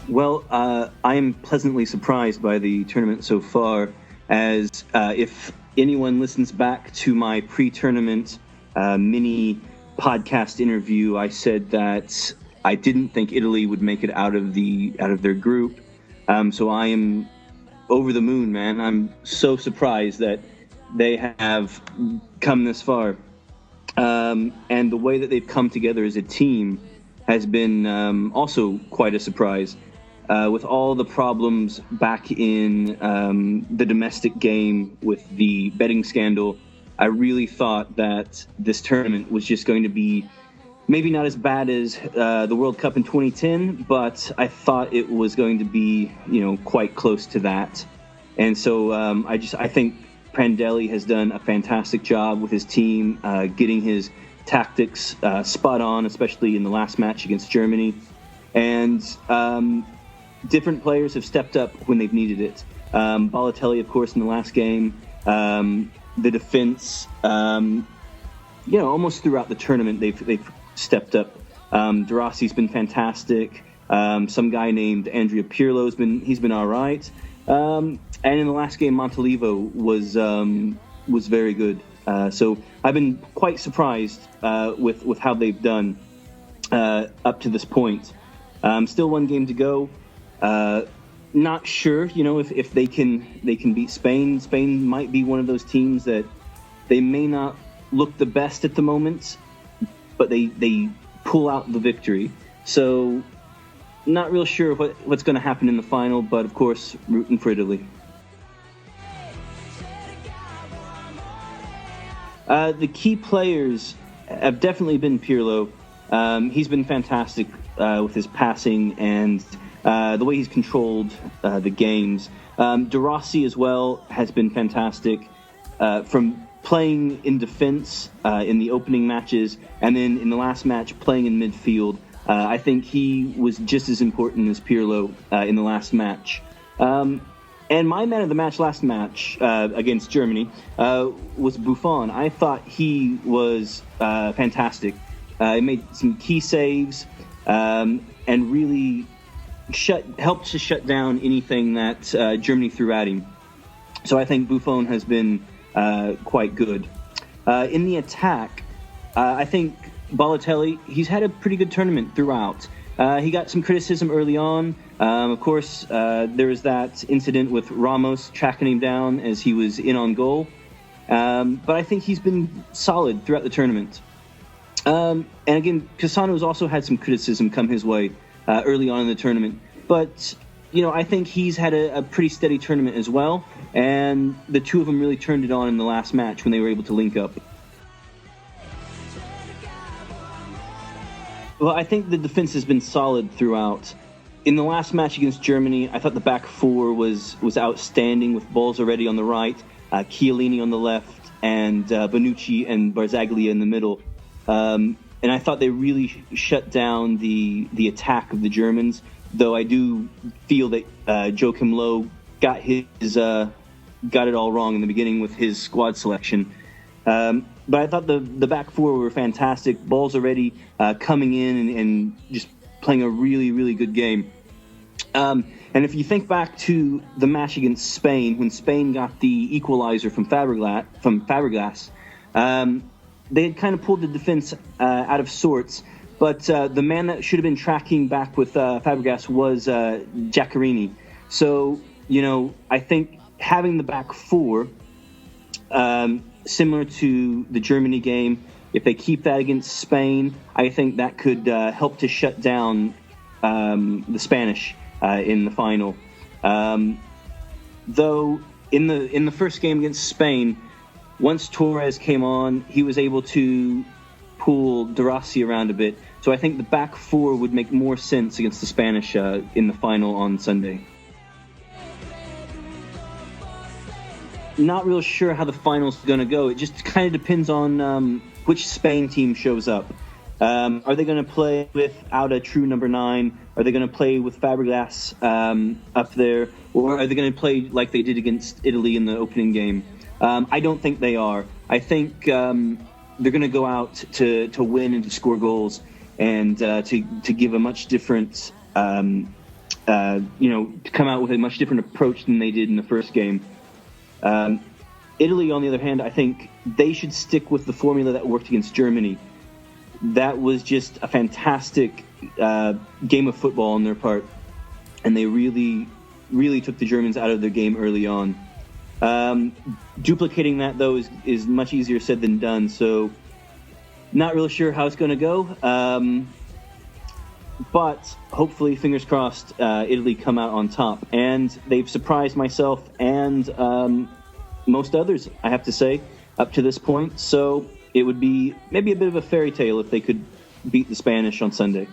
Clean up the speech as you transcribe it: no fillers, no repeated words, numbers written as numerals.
Well, I am pleasantly surprised by the tournament so far, as if anyone listens back to my pre-tournament mini podcast interview, I said that I didn't think Italy would make it out of their group. So I am over the moon, man. I'm so surprised that they have come this far. And the way that they've come together as a team has been also quite a surprise. With all the problems back in the domestic game with the betting scandal, I really thought that this tournament was just going to be maybe not as bad as the World Cup in 2010, but I thought it was going to be, quite close to that. And so I think Prandelli has done a fantastic job with his team, getting his tactics spot on, especially in the last match against Germany. And different players have stepped up when they've needed it. Balotelli, of course, in the last game. The defense, almost throughout the tournament, they've stepped up. De Rossi's been fantastic. Some guy named Andrea Pirlo's been all right. And in the last game, Montalivo was very good. So I've been quite surprised with how they've done up to this point. Still one game to go. Not sure, if they can beat Spain. Spain might be one of those teams that they may not look the best at the moment, but they pull out the victory. So not real sure what's going to happen in the final, but of course rooting for Italy. The key players have definitely been Pirlo. He's been fantastic with his passing and the way he's controlled the games. De Rossi as well has been fantastic from playing in defense in the opening matches, and then in the last match playing in midfield. I think he was just as important as Pirlo in the last match. And my man of the match last match against Germany was Buffon. I thought he was fantastic. He made some key saves and really helped to shut down anything that Germany threw at him. So I think Buffon has been quite good. In the attack, I think Balotelli, he's had a pretty good tournament throughout. He got some criticism early on. Of course, there was that incident with Ramos tracking him down as he was in on goal. But I think he's been solid throughout the tournament. And again, Cassano's also had some criticism come his way early on in the tournament. But, I think he's had a pretty steady tournament as well. And the two of them really turned it on in the last match when they were able to link up. Well, I think the defense has been solid throughout. In the last match against Germany, I thought the back four was outstanding with Balls already on the right, Chiellini on the left, and Bonucci and Barzaglia in the middle. And I thought they really shut down the attack of the Germans, though I do feel that Joachim Low got it all wrong in the beginning with his squad selection. But I thought the back four were fantastic. Balls already coming in and just playing a really, really good game. And if you think back to the match against Spain, when Spain got the equalizer from Fabregas, they had kind of pulled the defense out of sorts. But the man that should have been tracking back with Fabregas was Giaccherini. So, I think having the back four, similar to the Germany game, if they keep that against Spain, I think that could help to shut down the Spanish in the final. Though in the first game against Spain, once Torres came on, he was able to pull De Rossi around a bit. So I think the back four would make more sense against the Spanish in the final on Sunday. Not real sure how the final's going to go. It just kind of depends on which Spain team shows up. Are they going to play without a true number 9? Are they going to play with Fabregas up there? Or are they going to play like they did against Italy in the opening game? I don't think they are. I think they're going to go out to win and to score goals and to give a much different to come out with a much different approach than they did in the first game. Italy, on the other hand, I think they should stick with the formula that worked against Germany. That was just a fantastic game of football on their part, and they really, really took the Germans out of their game early on. Duplicating that, though, is much easier said than done, so not really sure how it's going to go. But hopefully, fingers crossed, Italy come out on top. And they've surprised myself and most others, I have to say, up to this point. So it would be maybe a bit of a fairy tale if they could beat the Spanish on Sunday.